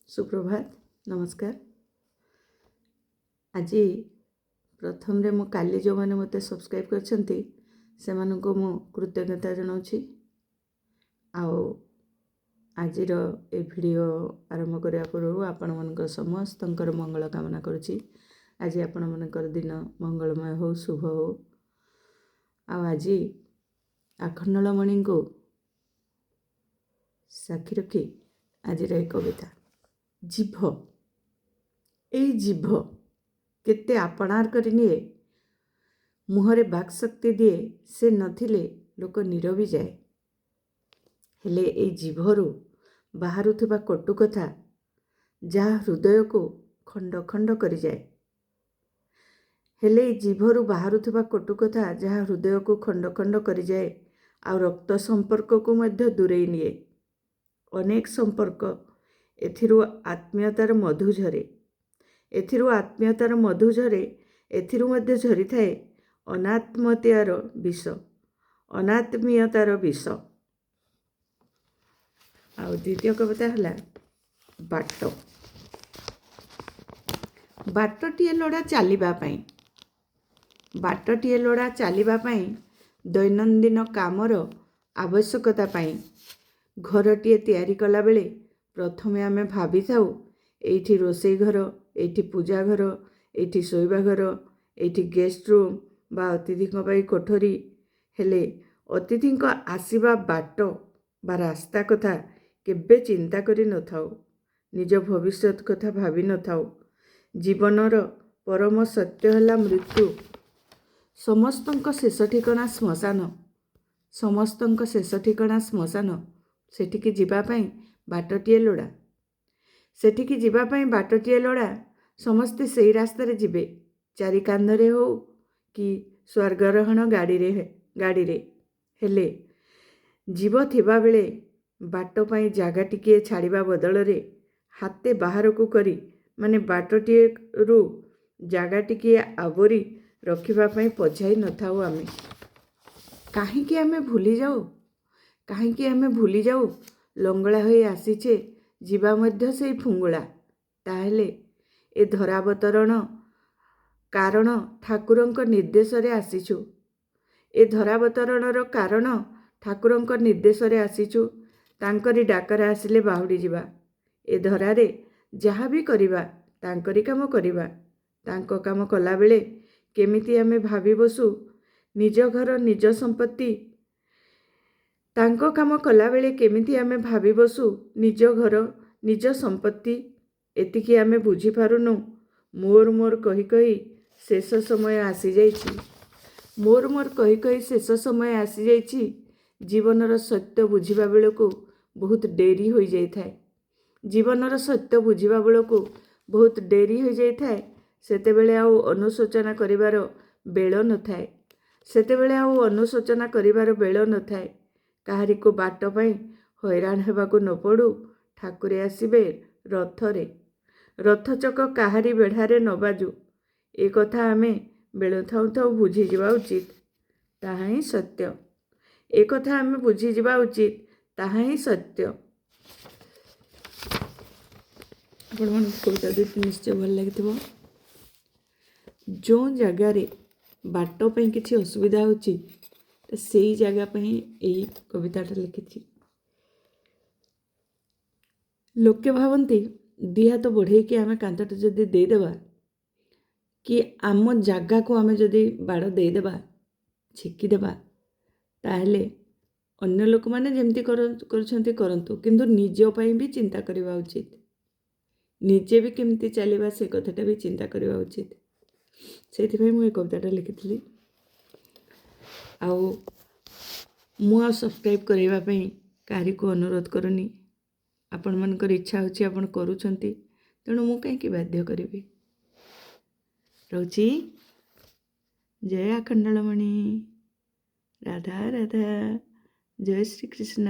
सुप्रभात नमस्कार। आज प्रथम रे मो काली जो मैंने मत सब्सक्राइब करछंती सेमानको मो कृतज्ञता जनाउछि। आजिर ए वीडियो आरंभ करिया पूर्व आपण मनक समस्तंकर मंगल कामना करुछि। आज आपण मनकर दिन मंगलमय हो, शुभ हो। आज आखंडलमणि को साक्षी रखी आज एक कविता जीभ जीभ केते आपणार करी निए, मुहरे बाक शक्ति दिए, से नथिले लोक नीरवी जाए। हेले ए जीभरु बाहरुथिबा कटु कथा जहा हृदय को खंड खंड करी जाए। हेले ए जीभरु बाहरुथिबा कटु कथा जहा हृदय को खंड खंड करी जाए आ रक्त संपर्क को मध्य दूरेई निए। अनेक संपर्क एथिरु आत्मीयतार मधु झरे, एथिरु आत्मीयतार मधु झरे, एथिरु मध्य झरी थाए अनात्मतार विष, अनात्मीयतार विष। आ द्वितीय कविता हला बाट। बाटटिए लोड़ा चालिबा पई, बाटटिए लोड़ा चालिबा पई, दैनंदिन कामर आवश्यकता पई घरटिए तैयारी कला बेले प्रथमे आमे भाभी थाउ एठी रोसई घर, एठी पूजा घर, एठी शोइबा घर, एठी गेस्ट रूम बा अतिथिक पाई कोठरी। हेले अतिथिक आसीबा बाट बा रास्ता कथा केबे चिंता करी न थाउ, निज भविष्यत कथा भाभी न थाउ। जीवनर परम सत्य हला मृत्यु। समस्तंक शेष ठिकना श्मशान, समस्तंक शेष ठिकना श्मशान। सेठिकी जीवा पई बाटटिए लोड़ा, सेठिकी जीवा पई बाटटिए लोड़ा। समस्ते सेई रास्तारे जिबे, चारि कांधरे हो कि स्वर्गरोहण गाड़ी रे। हेले जीव थिबा बेले बाट पई जागा टिके छाड़िबा बदल रे हाते बाहर को करी माने बाटटिए रु जागा टिके आवरी रखिबा पई पछाई न थाउ। आमे काहेकि आमे भूली जाऊ, काहेकि आमे भूली जाऊ लंगड़ा होई आसीछे जीवा मध्य सेई फुंगुळा। ताहेले ए धरावतरण कारण ठाकुरंक निर्देश रे आसीछु, ए धरावतरणर कारण ठाकुरंक निर्देश रे आसीछु। तांकरी डाकर आसिले बाहुडी जीवा। ए धरारे जहा भी करिबा तांकरी काम करिबा। तांको काम कला बेले केमिति आमे भाबी बसु निज घर निज संपत्ति। तांको काम कला बेले केमिति आमे भाबी बसु निज घर निज संपत्ति। एतिकी आमे बुझी पारुनु। मोर मोर कही कही शेष समय आसी जाइछि, मोर मोर कही कही शेष समय आसी जाइछि। जीवनर सत्य बुझिबा बेलको बहुत डेरी हो जाई थाए, जीवनर सत्य बुझिबा बेलको बहुत डेरी हो जाई थाए। सेते बेले आउ अनुशोचना करिवार बेल न थाए, सेते बेले आउ अनुशोचना करिवार बेल न थाए। काहारी को बाट पई हैरान हेबाको न पड़ू। ठाकुरे आसीबे रथरे, रथ चक काहारी बेढ़ारे न बाजू। ए कथा आमे बेल थाउ थाउ बुझी जिबा उचित, ताहा ही सत्य। ए कथा आमे बुझी जिबा उचित, ताहा ही सत्य। आपण मन कविता दुईटी निश्चय भल लागिथिबो। जो जगारे बाट पई किछि असुविधा होछि सेई जगह पई एई कविताटा लिखिछि। लोके भावन्ति दी हाथ बढ़े कि आमे कांतटा जदि देदेबा कि आम जगह को आमे जदि बाड़ देदेबा छेकी देबा ताहेले अन्य लोक माने जेमति करछन्ति करंतु, किंतु निज पई भी चिंता करबा उचित। निजे भी केमति चलिबा से कथाटा भी चिंता करबा उचित। सेथि पई मु कविताटा लिखिथिली। आउ मु सब्सक्राइब करबा पई काहारी को अनुरोध करनी। आपण मनकर इच्छा होची आपण करूछंती, तेणु मु काहे कि बाध्य करिबी। रहूची जय आखंडलमणि। राधा राधा। जय श्री कृष्ण।